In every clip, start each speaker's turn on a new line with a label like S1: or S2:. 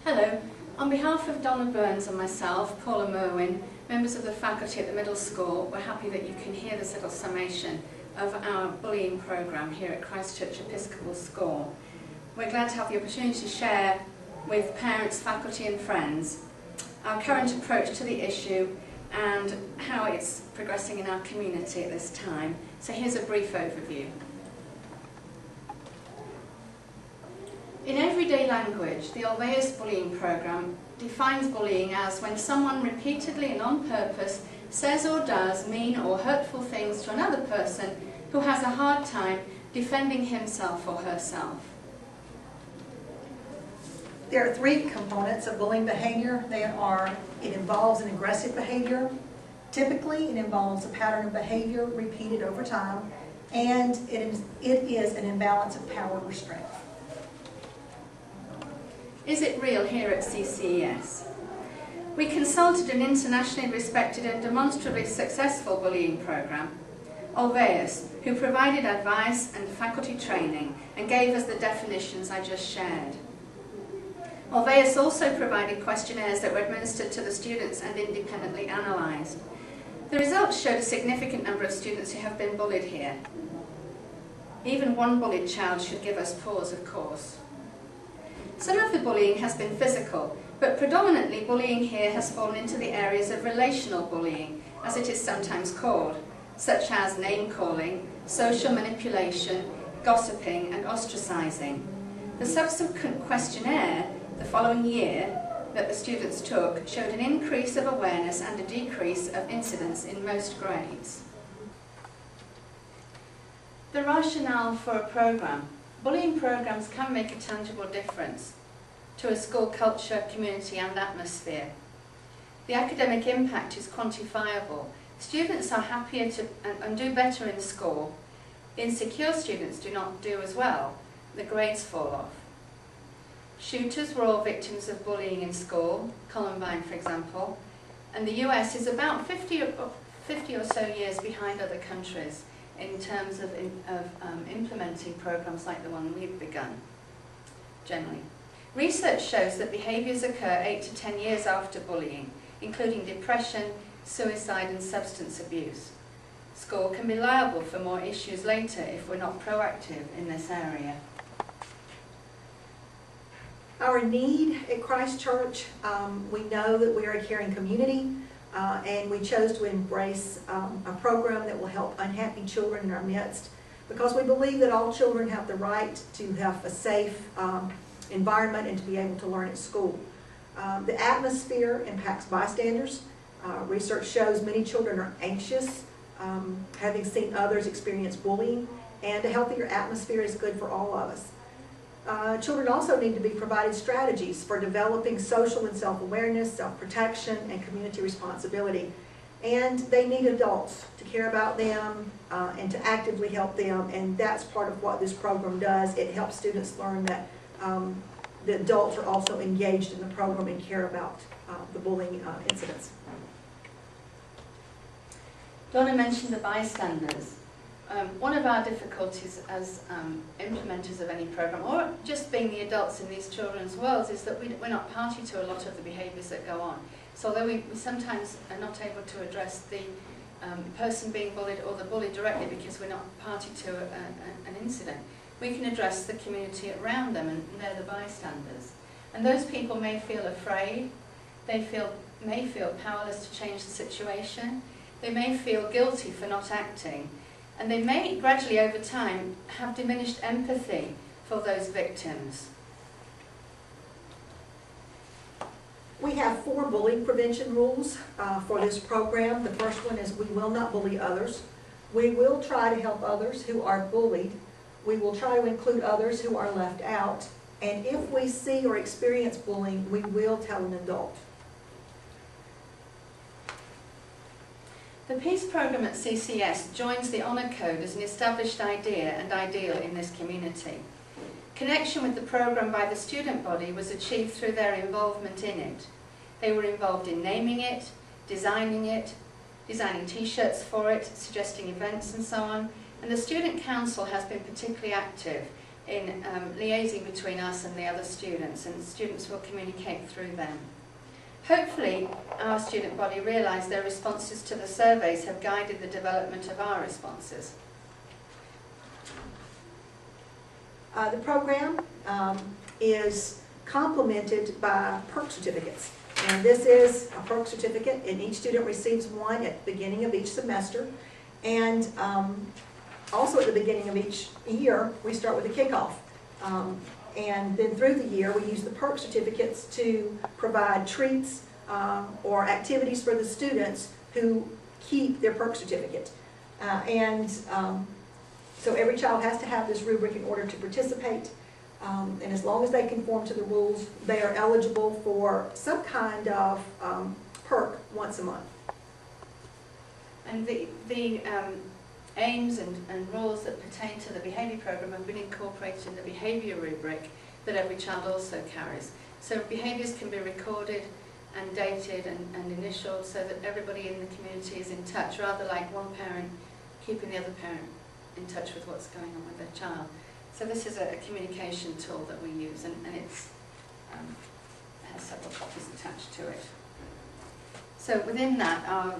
S1: Hello. On behalf of Donna Burns and myself, Paula Merwin, members of the faculty at the middle school, we're happy that you can hear this little summation of our bullying programme here at Christchurch Episcopal School. We're glad to have the opportunity to share with parents, faculty and friends our current approach to the issue and how it's progressing in our community at this time. So here's a brief overview. In everyday language, the Alveus bullying programme defines bullying as when someone repeatedly and on purpose says or does mean or hurtful things to another person who has a hard time defending himself or herself.
S2: There are three components of bullying behavior. It involves an aggressive behavior. Typically, it involves a pattern of behavior repeated over time, and it is an imbalance of power or strength.
S1: Is it real here at CCES? We consulted an internationally respected and demonstrably successful bullying programme, Alveus, who provided advice and faculty training and gave us the definitions I just shared. Alveus also provided questionnaires that were administered to the students and independently analysed. The results showed a significant number of students who have been bullied here. Even one bullied child should give us pause, of course. Some of the bullying has been physical, but predominantly bullying here has fallen into the areas of relational bullying, as it is sometimes called, such as name-calling, social manipulation, gossiping and ostracising. The subsequent questionnaire the following year that the students took showed an increase of awareness and a decrease of incidents in most grades. The rationale for a programme. Bullying programmes can make a tangible difference to a school culture, community and atmosphere. The academic impact is quantifiable. Students are happier and do better in school. Insecure students do not do as well. The grades fall off. Shooters were all victims of bullying in school, Columbine for example, and the US is about 50 or so years behind other countries in terms of implementing programs like the one we've begun, generally. Research shows that behaviours occur 8 to 10 years after bullying, including depression, suicide and substance abuse. School can be liable for more issues later if we're not proactive in this area.
S2: Our need at Christchurch, we know that we are a caring community, and we chose to embrace a program that will help unhappy children in our midst, because we believe that all children have the right to have a safe environment and to be able to learn at school. The atmosphere impacts bystanders. Research shows many children are anxious, having seen others experience bullying, and a healthier atmosphere is good for all of us. Children also need to be provided strategies for developing social and self-awareness, self-protection, and community responsibility. And they need adults to care about them and to actively help them, and that's part of what this program does. It helps students learn that the adults are also engaged in the program and care about the bullying incidents.
S1: Donna mentioned the bystanders. One of our difficulties as implementers of any program, or just being the adults in these children's worlds, is that we're not party to a lot of the behaviours that go on. So although we sometimes are not able to address the person being bullied or the bully directly because we're not party to an incident, we can address the community around them, and they're the bystanders. And those people may feel afraid, they may feel powerless to change the situation, they may feel guilty for not acting, and they may gradually over time have diminished empathy for those victims.
S2: We have 4 bullying prevention rules for this program. The first one is we will not bully others. We will try to help others who are bullied. We will try to include others who are left out. And if we see or experience bullying, we will tell an adult.
S1: The Peace Programme at CCES joins the Honour Code as an established idea and ideal in this community. Connection with the programme by the student body was achieved through their involvement in it. They were involved in naming it, designing t-shirts for it, suggesting events and so on, and the Student Council has been particularly active in liaising between us and the other students, and students will communicate through them. Hopefully, our student body realise their responses to the surveys have guided the development of our responses.
S2: The program is complemented by PERC certificates. And this is a PERC certificate, and each student receives one at the beginning of each semester. And also at the beginning of each year, we start with a kickoff. And then through the year, we use the PERC certificates to provide treats or activities for the students who keep their PERC certificate. So every child has to have this rubric in order to participate. And as long as they conform to the rules, they are eligible for some kind of PERC once a month.
S1: And the aims and rules that pertain to the behaviour programme have been incorporated in the behaviour rubric that every child also carries. So behaviours can be recorded and dated and initialed so that everybody in the community is in touch, rather like one parent keeping the other parent in touch with what's going on with their child. So this is a communication tool that we use, and it's has several copies attached to it. So within that are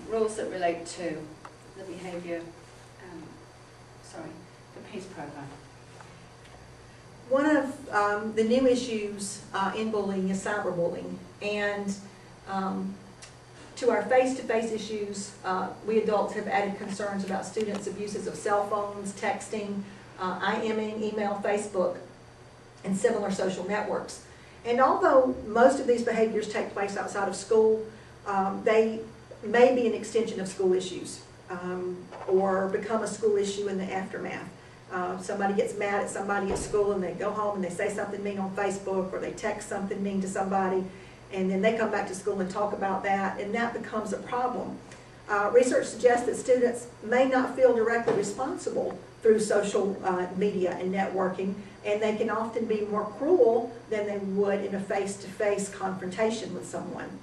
S1: rules that relate to the behaviour, the PEACE programme.
S2: One of the new issues in bullying is cyberbullying, and to our face-to-face issues, we adults have added concerns about students' abuses of cell phones, texting, IMing, email, Facebook, and similar social networks. And although most of these behaviors take place outside of school, they may be an extension of school issues or become a school issue in the aftermath. Somebody gets mad at somebody at school and they go home and they say something mean on Facebook, or they text something mean to somebody, and then they come back to school and talk about that, and that becomes a problem. Research suggests that students may not feel directly responsible through social media and networking, and they can often be more cruel than they would in a face-to-face confrontation with someone.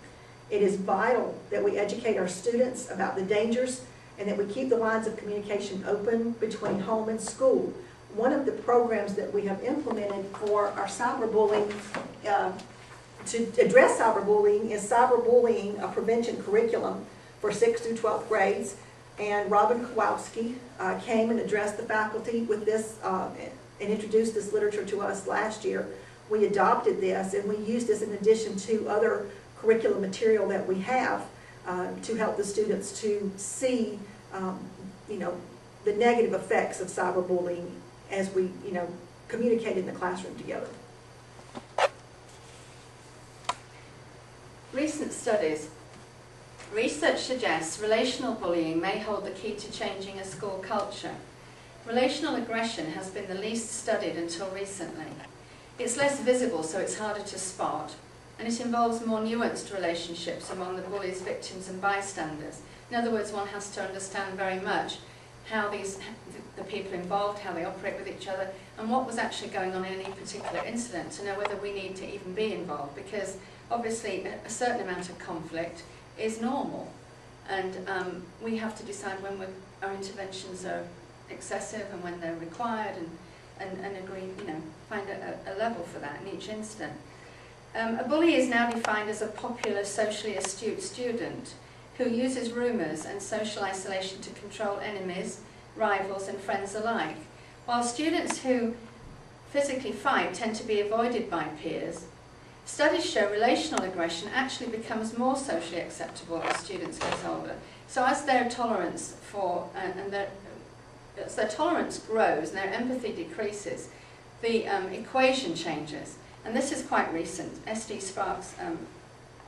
S2: It is vital that we educate our students about the dangers and that we keep the lines of communication open between home and school. One of the programs that we have implemented for our cyberbullying, to address cyberbullying, is cyberbullying a prevention curriculum for 6th through 12th grades. And Robin Kowalski came and addressed the faculty with this and introduced this literature to us last year. We adopted this, and we used this in addition to other curriculum material that we have to help the students to see, the negative effects of cyberbullying as we, communicate in the classroom together.
S1: Recent studies. Research suggests relational bullying may hold the key to changing a school culture. Relational aggression has been the least studied until recently. It's less visible, so it's harder to spot, and it involves more nuanced relationships among the bullies, victims and bystanders. In other words, one has to understand very much how the people involved, how they operate with each other, and what was actually going on in any particular incident to know whether we need to even be involved, because obviously a certain amount of conflict is normal, and we have to decide when our interventions are excessive and when they're required, and agree, find a level for that in each incident. A bully is now defined as a popular, socially astute student who uses rumours and social isolation to control enemies, rivals and friends alike. While students who physically fight tend to be avoided by peers, studies show relational aggression actually becomes more socially acceptable as students get older. So as their tolerance as their tolerance grows and their empathy decreases, the equation changes. And this is quite recent. S.D. Sparks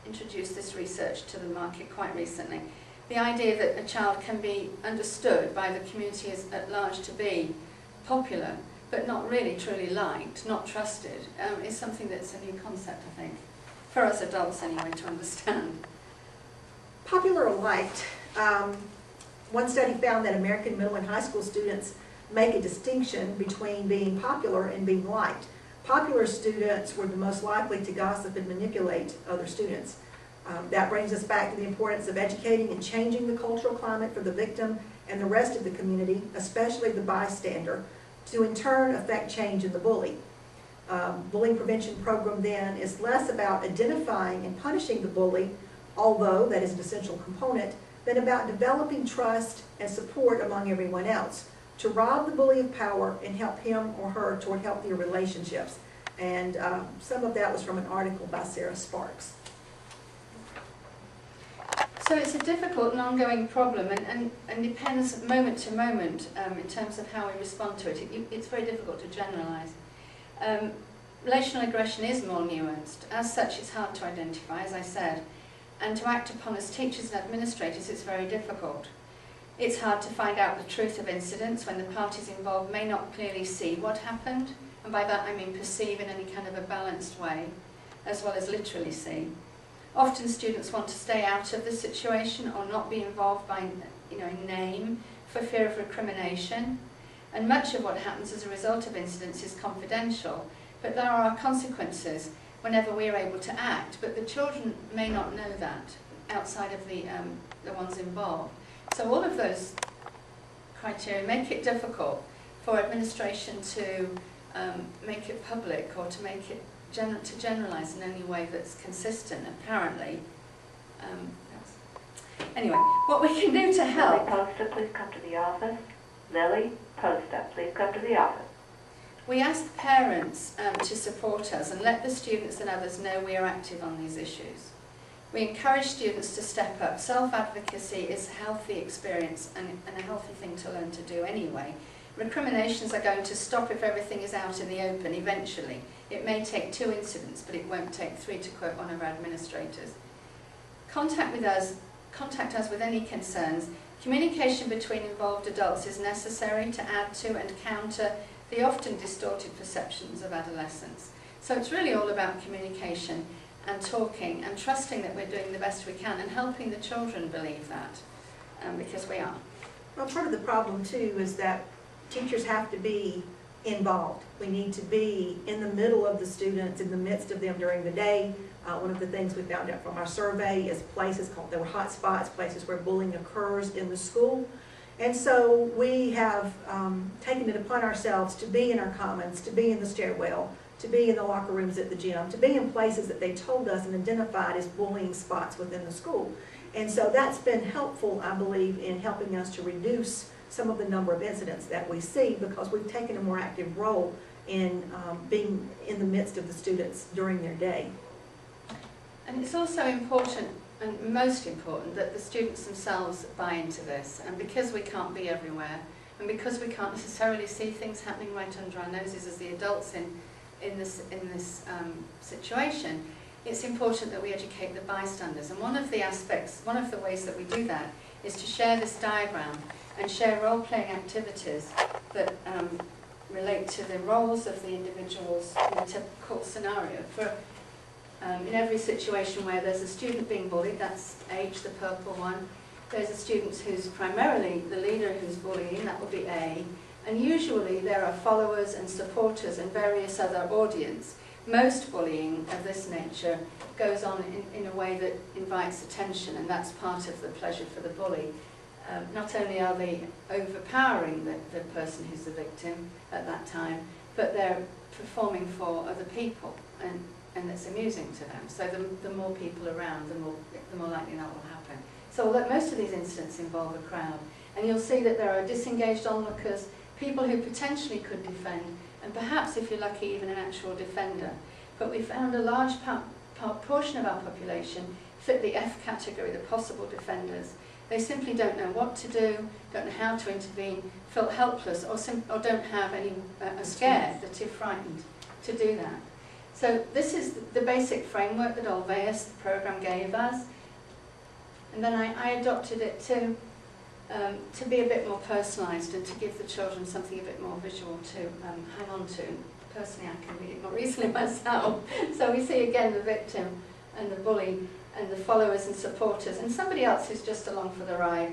S1: introduced this research to the market quite recently. The idea that a child can be understood by the community at large to be popular, but not really truly liked, not trusted, is something that's a new concept, I think, for us adults anyway, to understand.
S2: Popular or liked. One study found that American middle and high school students make a distinction between being popular and being liked. Popular students were the most likely to gossip and manipulate other students. That brings us back to the importance of educating and changing the cultural climate for the victim and the rest of the community, especially the bystander, to in turn affect change in the bully. Bullying prevention program then is less about identifying and punishing the bully, although that is an essential component, than about developing trust and support among everyone else to rob the bully of power and help him or her toward healthier relationships. And some of that was from an article by Sarah Sparks.
S1: So it's a difficult and ongoing problem, and depends moment to moment in terms of how we respond to it. It's very difficult to generalise. Relational aggression is more nuanced. As such, it's hard to identify, as I said, and to act upon as teachers and administrators, it's very difficult. It's hard to find out the truth of incidents when the parties involved may not clearly see what happened, and by that I mean perceive in any kind of a balanced way, as well as literally see. Often students want to stay out of the situation or not be involved by, in name for fear of recrimination, and much of what happens as a result of incidents is confidential, but there are consequences whenever we are able to act, but the children may not know that outside of the ones involved. So all of those criteria make it difficult for administration to make it public or to make it to generalise in any way that's consistent, apparently. Anyway, what we can do to help...
S3: Lily Poster, please come to the office. Lily Poster, please come to the office.
S1: We ask parents to support us and let the students and others know we are active on these issues. We encourage students to step up. Self-advocacy is a healthy experience and a healthy thing to learn to do anyway. Recriminations are going to stop if everything is out in the open eventually. It may take 2 incidents, but it won't take 3, to quote one of our administrators. Contact us with any concerns. Communication between involved adults is necessary to add to and counter the often distorted perceptions of adolescence. So it's really all about communication and talking and trusting that we're doing the best we can and helping the children believe that, because we are.
S2: Well, part of the problem too is that teachers have to be involved. We need to be in the middle of the students, in the midst of them during the day. One of the things we found out from our survey is there were hot spots, places where bullying occurs in the school. And so we have taken it upon ourselves to be in our commons, to be in the stairwell, to be in the locker rooms at the gym, to be in places that they told us and identified as bullying spots within the school. And so that's been helpful, I believe, in helping us to reduce some of the number of incidents that we see, because we've taken a more active role in being in the midst of the students during their day.
S1: And it's also important, and most important, that the students themselves buy into this. And because we can't be everywhere, and because we can't necessarily see things happening right under our noses as the adults in this situation, it's important that we educate the bystanders. And one of the ways that we do that is to share this diagram and share role-playing activities that relate to the roles of the individuals in a typical scenario. For in every situation where there's a student being bullied, that's H, the purple one, there's a student who's primarily the leader who's bullying, that would be A, and usually there are followers and supporters and various other audience. Most bullying of this nature goes on in a way that invites attention, and that's part of the pleasure for the bully. Not only are they overpowering the person who's the victim at that time, but they're performing for other people, and it's amusing to them. So the more people around, the more likely that will happen. So most of these incidents involve a crowd, and you'll see that there are disengaged onlookers, people who potentially could defend, and perhaps, if you're lucky, even an actual defender. But we found a large portion of our population fit the F category, the possible defenders. They simply don't know what to do, don't know how to intervene, feel helpless, or don't have any, are scared, they're too frightened to do that. So this is the basic framework that Olveus, the program, gave us. And then I adopted it to be a bit more personalised and to give the children something a bit more visual to hang on to. Personally, I can read it more easily myself. So we see again the victim and the bully and the followers and supporters and somebody else who's just along for the ride,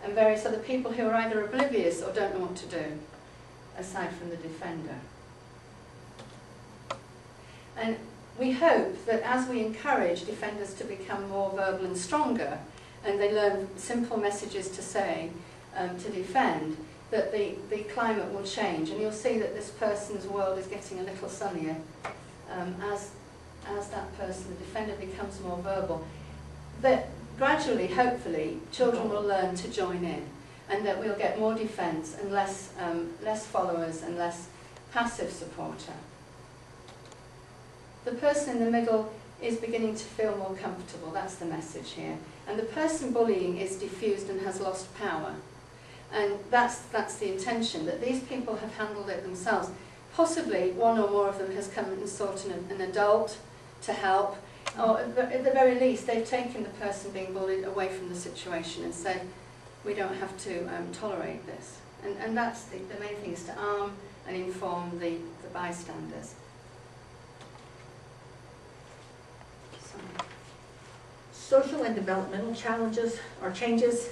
S1: and various other people who are either oblivious or don't know what to do, aside from the defender. And we hope that as we encourage defenders to become more verbal and stronger, and they learn simple messages to say, to defend, that the climate will change, and you'll see that this person's world is getting a little sunnier as that person, the defender, becomes more verbal. That gradually, hopefully, children will learn to join in, and that we'll get more defence and less followers and less passive supporter. The person in the middle is beginning to feel more comfortable. That's the message here. And the person bullying is diffused and has lost power. And that's the intention, that these people have handled it themselves. Possibly one or more of them has come and sought an adult to help, or at the very least they've taken the person being bullied away from the situation and said, we don't have to tolerate this. And that's the main thing, is to arm and inform the bystanders.
S2: Social and developmental challenges or changes.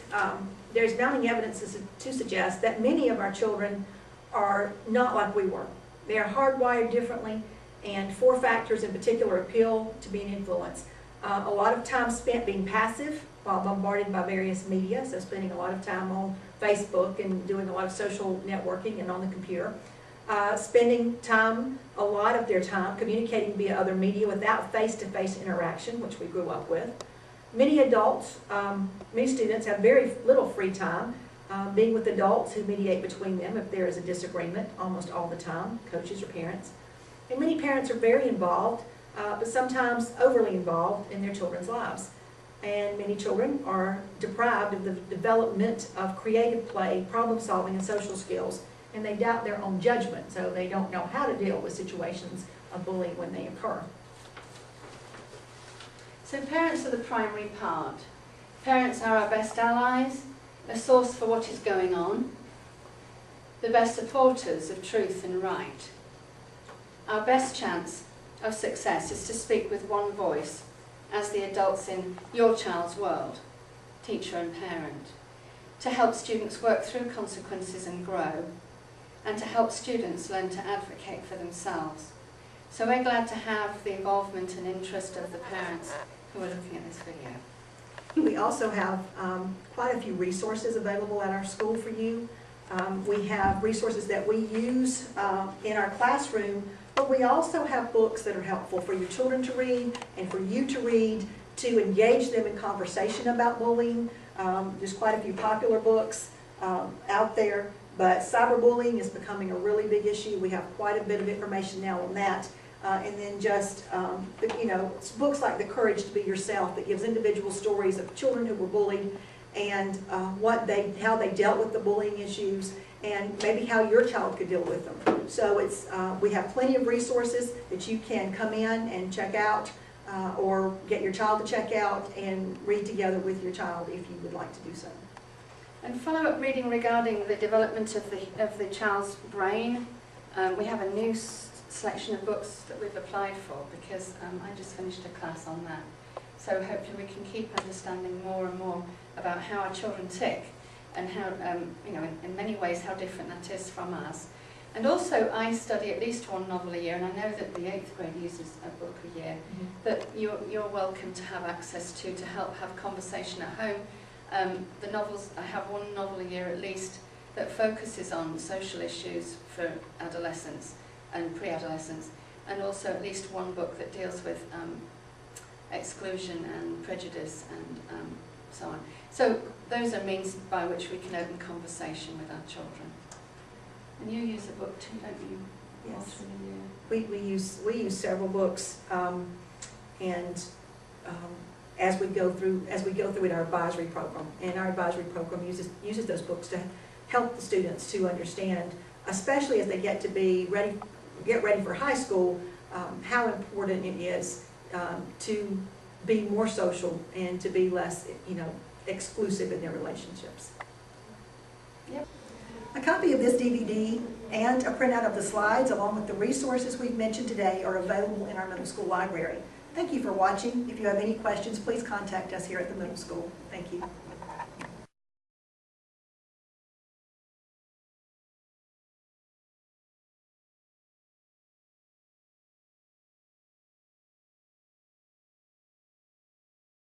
S2: There's mounting evidence to suggest that many of our children are not like we were. They are hardwired differently, and 4 factors in particular appeal to being influenced. A lot of time spent being passive while bombarded by various media, so spending a lot of time on Facebook and doing a lot of social networking and on the computer. Spending a lot of their time communicating via other media without face-to-face interaction, which we grew up with. Many adults, many students have very little free time being with adults who mediate between them if there is a disagreement almost all the time, coaches or parents. And many parents are very involved, but sometimes overly involved in their children's lives. And many children are deprived of the development of creative play, problem solving, and social skills, and they doubt their own judgment, so they don't know how to deal with situations of bullying when they occur.
S1: So parents are the primary part. Parents are our best allies, a source for what is going on, the best supporters of truth and right. Our best chance of success is to speak with one voice as the adults in your child's world, teacher and parent, to help students work through consequences and grow, and to help students learn to advocate for themselves. So we're glad to have the involvement and interest of the parents who are looking at this video.
S2: We also have quite a few resources available at our school for you. We have resources that we use in our classroom, but we also have books that are helpful for your children to read and for you to read to engage them in conversation about bullying. There's quite a few popular books out there, but cyberbullying is becoming a really big issue. We have quite a bit of information now on that. And then just, books like The Courage to Be Yourself that gives individual stories of children who were bullied and how they dealt with the bullying issues and maybe how your child could deal with them. So we have plenty of resources that you can come in and check out or get your child to check out and read together with your child if you would like to do so.
S1: And follow-up reading regarding the development of the child's brain. We have a new selection of books that we've applied for because I just finished a class on that. So hopefully we can keep understanding more and more about how our children tick and how, in many ways how different that is from us. And also I study at least 1 novel a year, and I know that the 8th grade uses a book a year that you're welcome to have access to help have conversation at home. The novels, I have 1 novel a year at least that focuses on social issues for adolescents and pre-adolescents, and also at least 1 book that deals with exclusion and prejudice and so on. So those are means by which we can open conversation with our children. And you use a book too, don't you?
S2: Yes. We use several books, and as we go through in our advisory program, and our advisory program uses those books to help the students to understand, especially as they get ready for high school, how important it is to be more social and to be less, exclusive in their relationships.
S1: Yep.
S2: A copy of this DVD and a printout of the slides, along with the resources we've mentioned today, are available in our middle school library. Thank you for watching. If you have any questions, please contact us here at the middle school. Thank you.